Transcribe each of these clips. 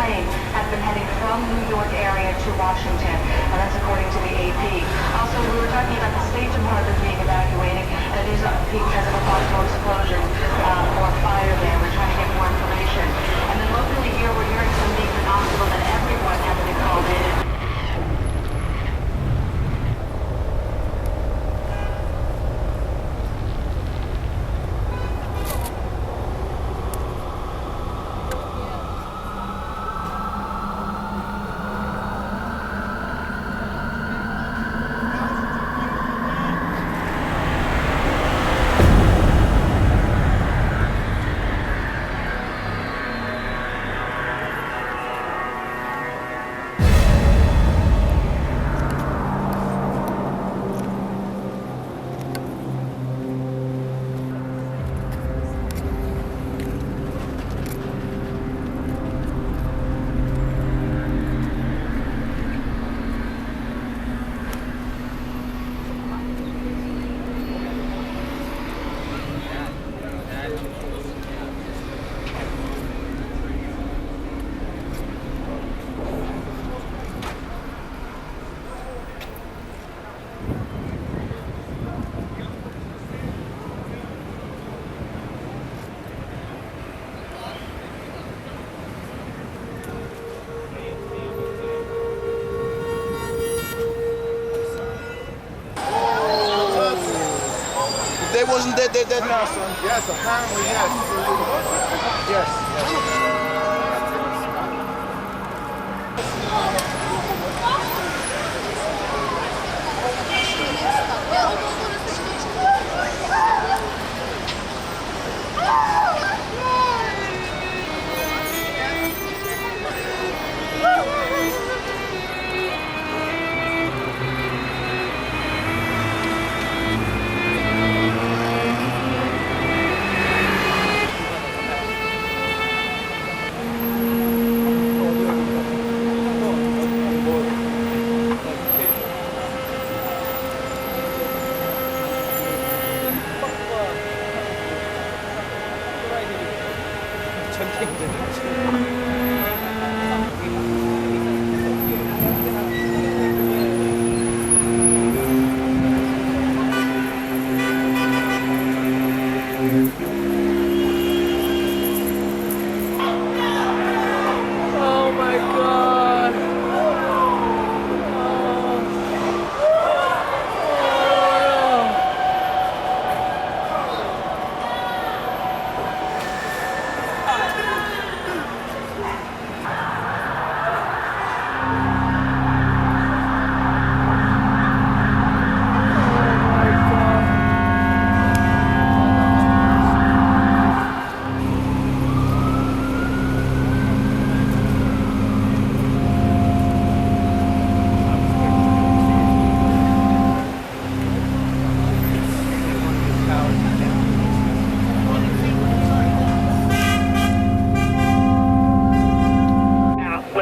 plane has been heading from New York area to Washington, and that's according to the AP. Also, we were talking about the State Department being evacuating, and it is because of a possible explosion or fire there. We're trying to get more information. And then locally here, we're hearing from the hospital that everyone has been called in. They wasn't dead now, son. Yes, apparently, yes. Yes.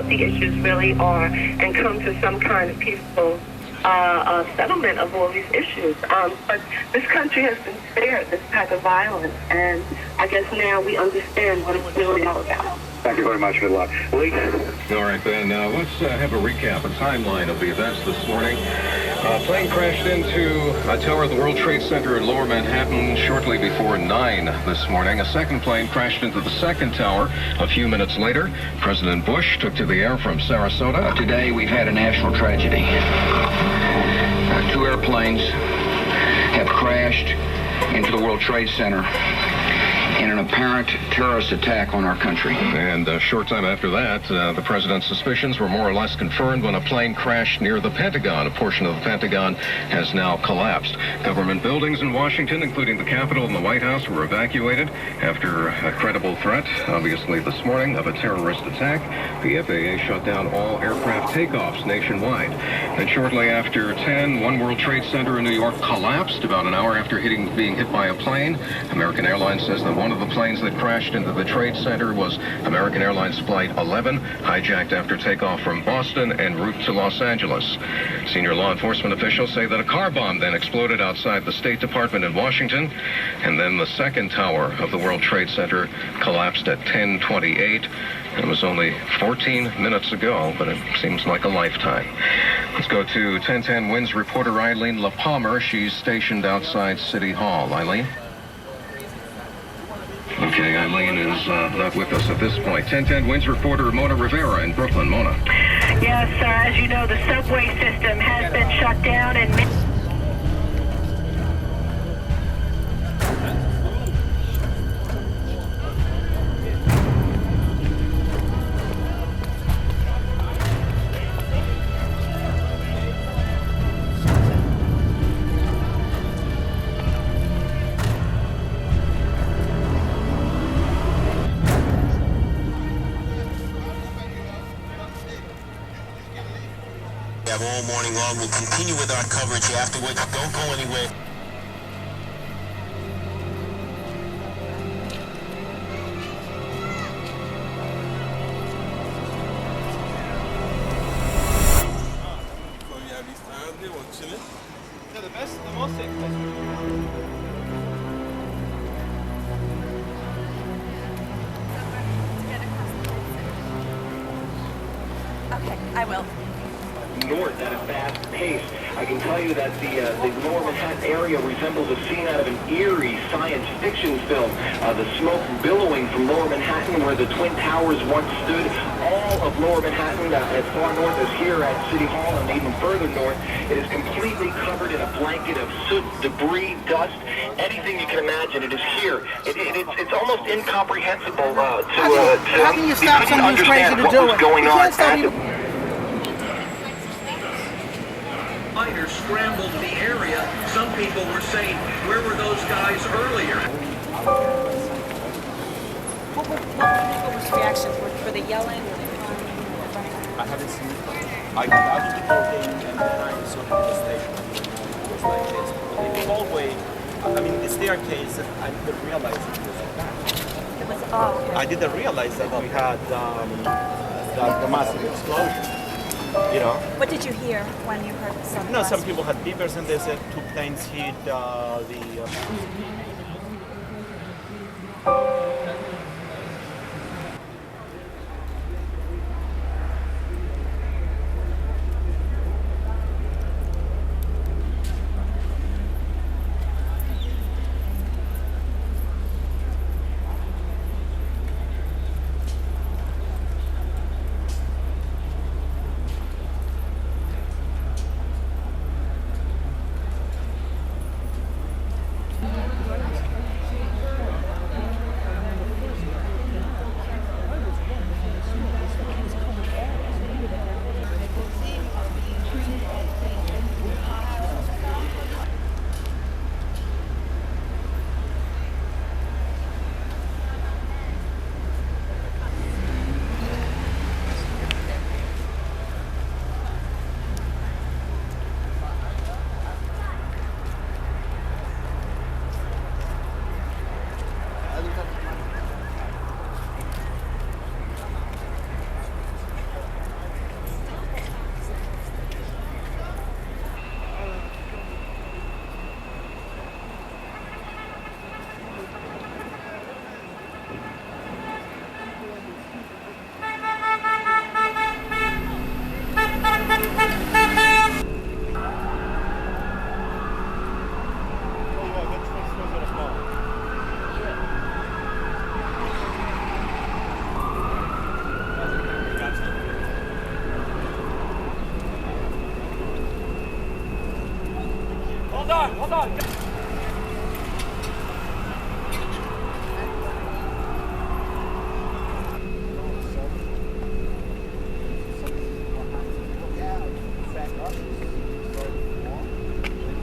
The issues really are and come to some kind of peaceful settlement of all these issues. But this country has been spared this type of violence, and I guess now we understand what it's really all about. Thank you very much. Good luck. Lee? All right, Ben. Let's have a recap, a timeline of the events this morning. A plane crashed into a tower at the World Trade Center in Lower Manhattan shortly before 9 this morning. A second plane crashed into the second tower a few minutes later. President Bush took to the air from Sarasota. Today, we've had a national tragedy. 2 airplanes have crashed into the World Trade Center in an apparent terrorist attack on our country. And a short time after that, the president's suspicions were more or less confirmed when a plane crashed near the Pentagon. A portion of the Pentagon has now collapsed. Government buildings in Washington, including the Capitol and the White House, were evacuated after a credible threat, obviously this morning, of a terrorist attack. The FAA shut down all aircraft takeoffs nationwide. And shortly after 10, One World Trade Center in New York collapsed about an hour after being hit by a plane. American Airlines says that one One of the planes that crashed into the Trade Center was American Airlines Flight 11, hijacked after takeoff from Boston en route to Los Angeles. Senior law enforcement officials say that a car bomb then exploded outside the State Department in Washington, and then the second tower of the World Trade Center collapsed at 10:28. It was only 14 minutes ago, but it seems like a lifetime. Let's go to 1010 WINS reporter Eileen LaPalmer. She's stationed outside City Hall. Eileen? Okay, Eileen is not with us at this point. 1010 WINS reporter Mona Rivera in Brooklyn. Mona. Yes, as you know, the subway system has been shut down and all morning long. We'll continue with our coverage afterwards. Don't go anywhere. Yeah, the most safe place. Okay, I will. North at a fast pace. I can tell you that the lower Manhattan area resembles a scene out of an eerie science fiction film. The smoke billowing from lower Manhattan where the Twin Towers once stood. All of lower Manhattan, as far north as here at City Hall and even further north, it is completely covered in a blanket of soot, debris, dust, anything you can imagine. It is here. It's almost incomprehensible to How can you stop someone who's crazy to do it? Going You on can't stop you. Fighters scrambled the area. Some people were saying, where were those guys earlier? What was reactions? Were they yelling? Were they crying? I haven't seen it. I got out of the building and then I saw the station. It was like this. The hallway, I mean the staircase, I didn't realize it was like that. It was, oh, okay. I didn't realize that we had the massive explosion. You know. What did you hear when you heard something? No, some people had beepers and they said 2 planes hit Hold on.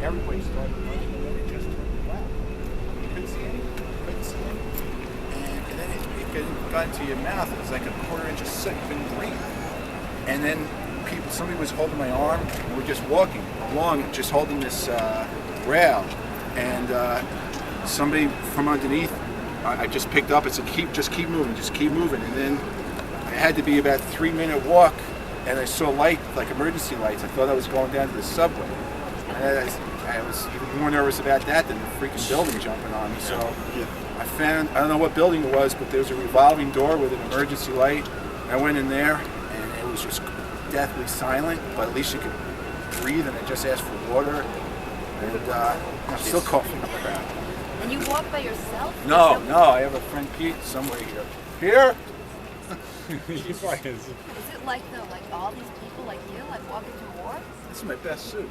Everybody started running and then it just turned around. You couldn't see anything. And then it got into your mouth. It was like a 1/4 inch of soot. You couldn't breathe. And then somebody was holding my arm. And we're just walking along, just holding this rail. And somebody from underneath I just picked up and said, just keep moving. And then I had to be about a 3-minute walk, and I saw light, like emergency lights. I thought I was going down to the subway. And I was even more nervous about that than the freaking building jumping on me. So I found, I don't know what building it was, but there was a revolving door with an emergency light. I went in there, and it was just deathly silent, but at least you could breathe, and I just asked for water. And I'm still coughing up crap. And you walk by yourself? No, I have a friend Pete somewhere here. Peter? Is it like all these people like you, like walking to war? This is my best suit.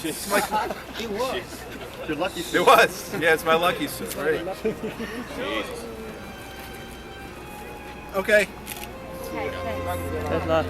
It was. Your lucky suit. It was. Yeah, it's my lucky suit, right? Jesus. Okay. Good luck.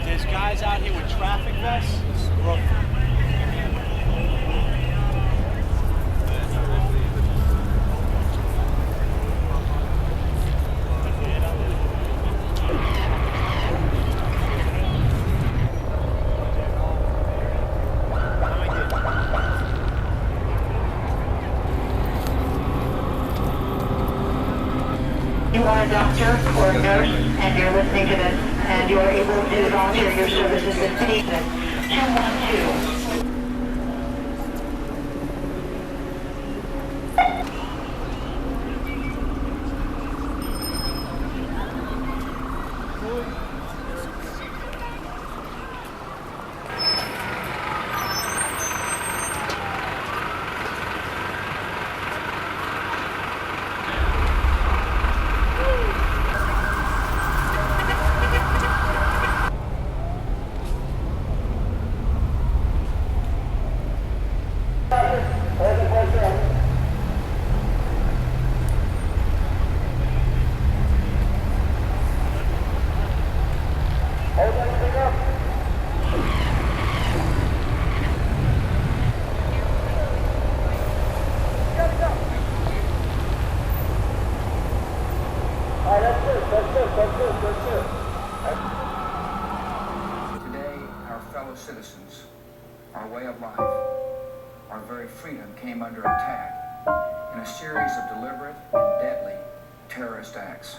There's guys out here with traffic vests. You are a doctor or a nurse and you're listening to this and you are able to volunteer your services with patient 212. Today, our fellow citizens, our way of life, our very freedom came under attack in a series of deliberate and deadly terrorist acts.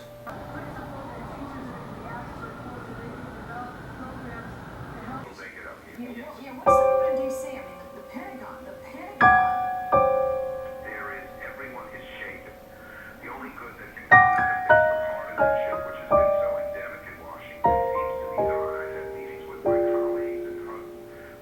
Yeah, what's up in D.C.? I mean, the Pentagon. There is, everyone is shaken. The only good that can come out of this, the partisanship, which has been so endemic in Washington, seems to be gone. I've had meetings with my colleagues and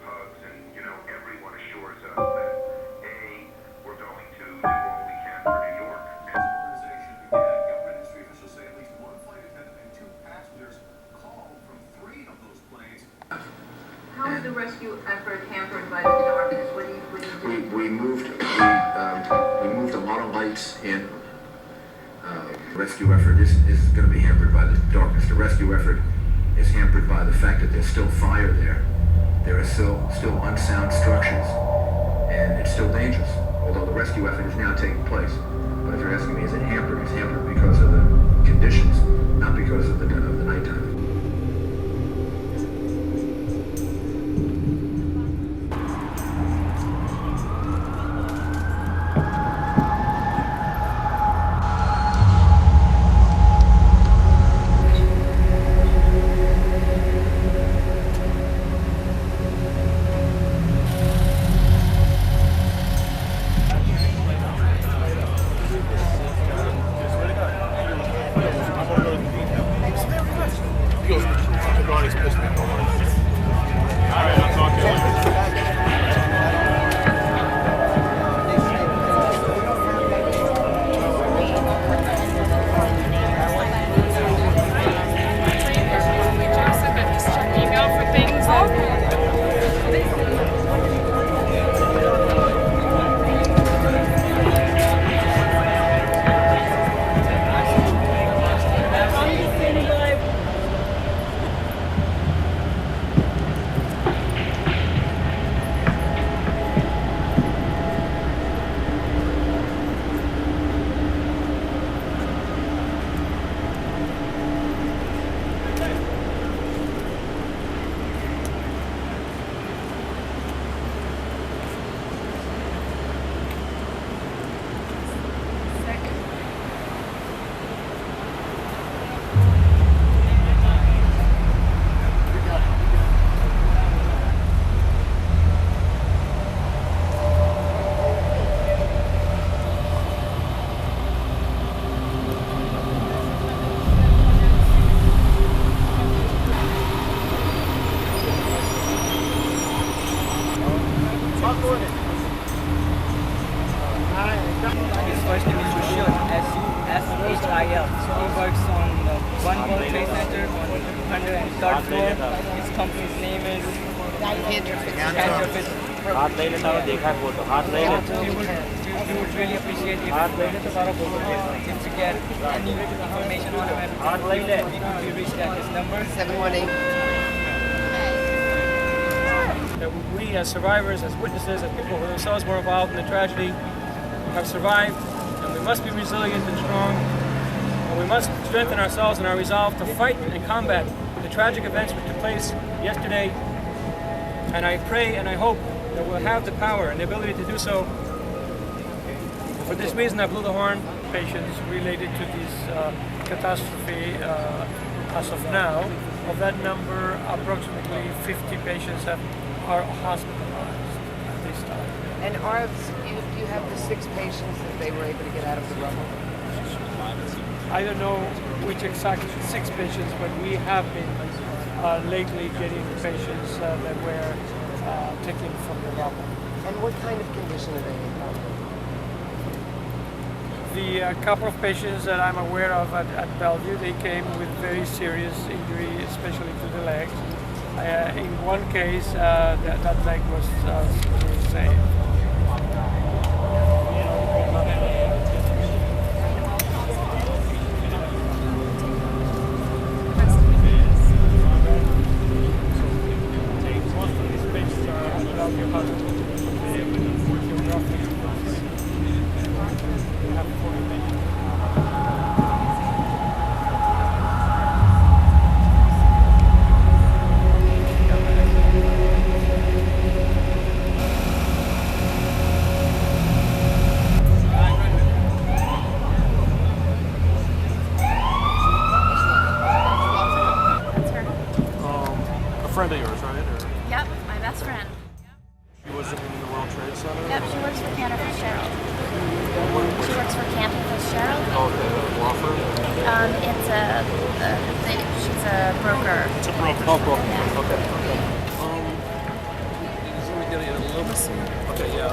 hugs, and, you know, everyone assures us that, A, we're going to do all we can for New York. As the organization began, government industry officials say at least one flight attendant and 2 passengers called from 3 of those planes. How is the rescue effort hampered by the darkness? What do you do? We moved a lot of lights in. The rescue effort is going to be hampered by the darkness. The rescue effort is hampered by the fact that there's still fire there. There are still unsound structures, and it's still dangerous. Although the rescue effort is now taking place, but if you're asking me, is it hampered? It's hampered because of the conditions, not because of the nighttime. His first name is Sushil, S-U-S-H-I-L. He works on the One World Trade Center on the 103rd floor. His company's name is हाथ ले लेता हूँ देखा है photo हाथ ले लेता We would really appreciate if to get any information on him. We could reach that his number 718. That we as survivors, as witnesses, as people who themselves were involved in the tragedy, have survived, and we must be resilient and strong, and we must strengthen ourselves in our resolve to fight and combat the tragic events which took place yesterday. And I pray and I hope that we'll have the power and the ability to do so. For this reason, I blew the horn. Patients related to this catastrophe as of now. Of that number, approximately 50 patients are hospitalized at this time. And you have the 6 patients that they were able to get out of the rubble? I don't know which exact 6 patients, but we have been lately getting patients that were taken from the rubble. And what kind of condition are they in? The couple of patients that I'm aware of at Bellevue, they came with very serious injury, especially to the legs. In one case, that leg was saved. Friend of yours, right? Or? Yep, my best friend. She was in the World Trade Center? Yep, she works for Cantor Fitzgerald. She works for Cantor Fitzgerald. Oh, okay, the law firm? She's a broker. It's a broker. Oh, broker. Yeah. Okay. Let me get a little bit. Okay, yeah.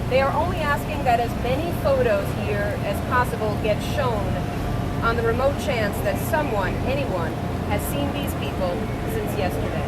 They are only asking that as many photos here as possible get shown on the remote chance that someone, anyone, has seen these people since yesterday.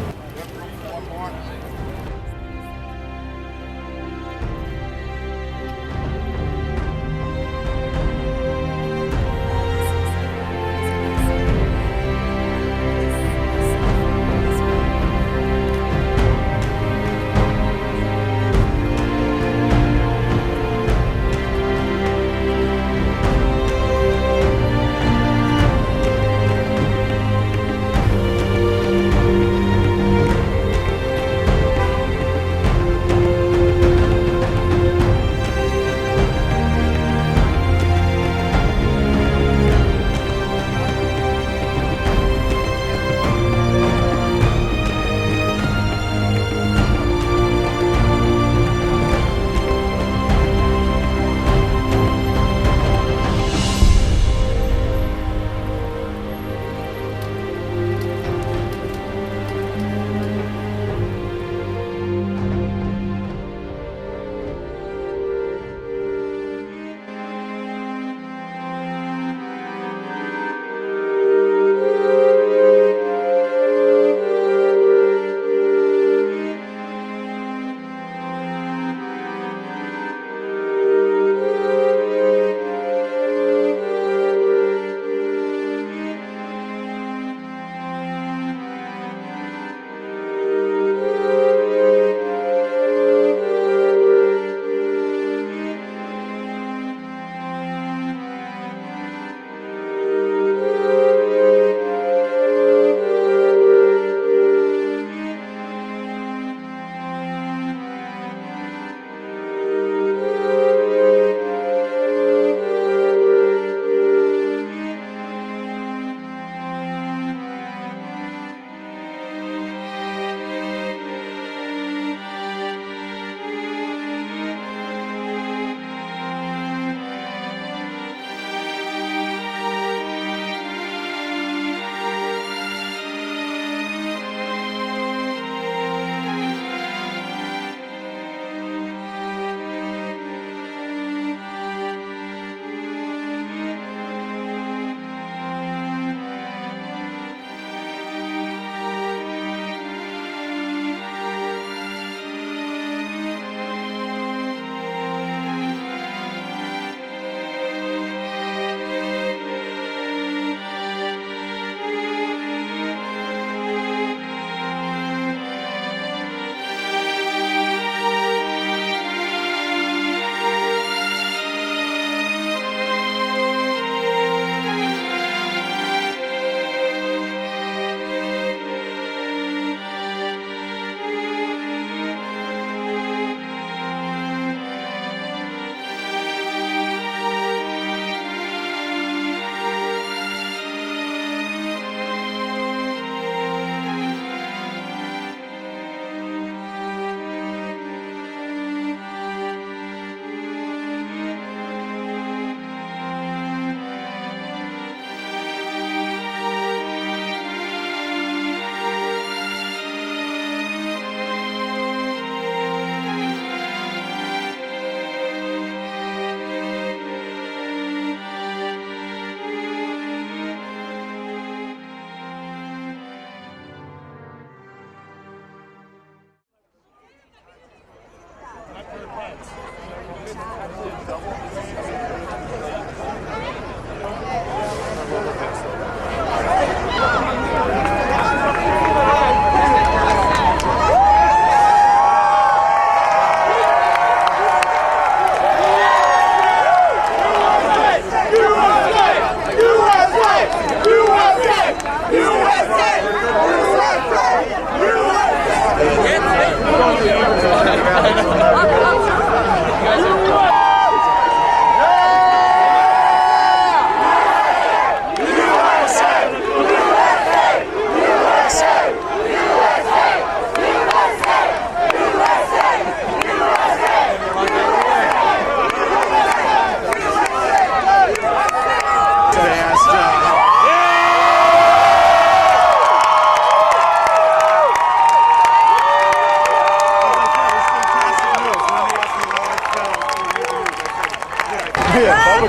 USA!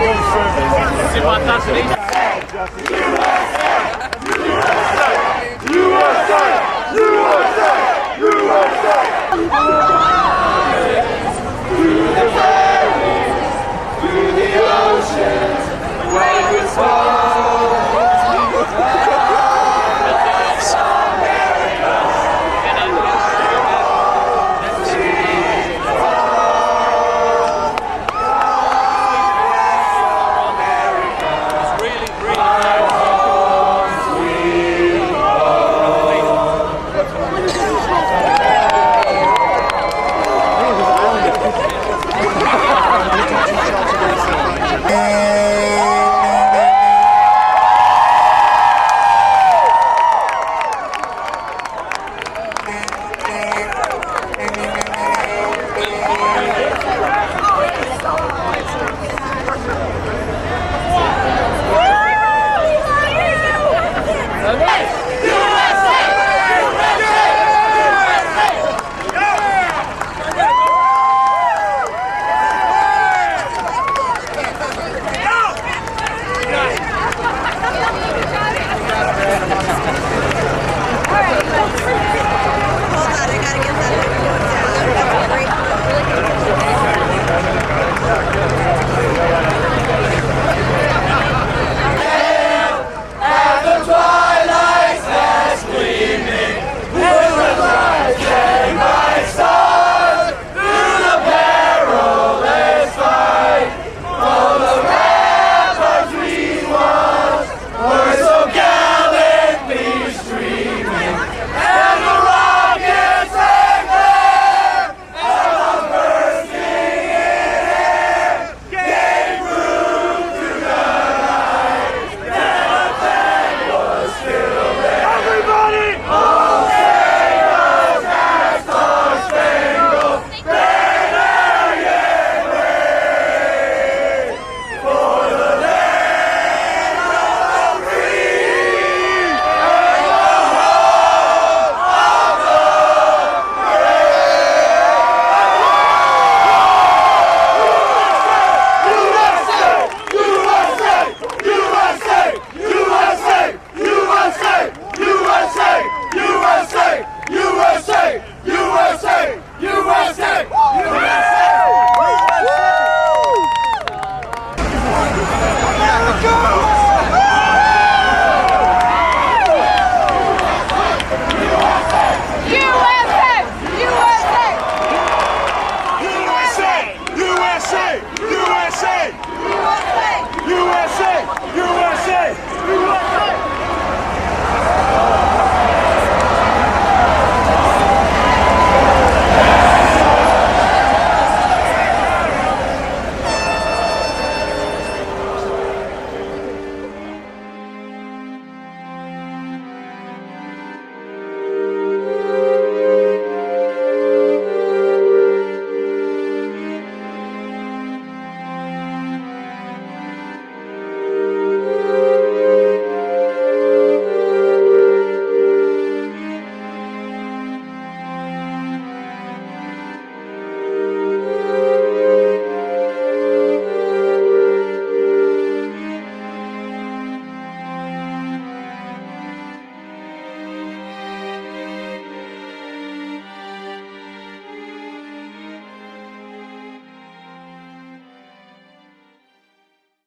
USA! USA! USA!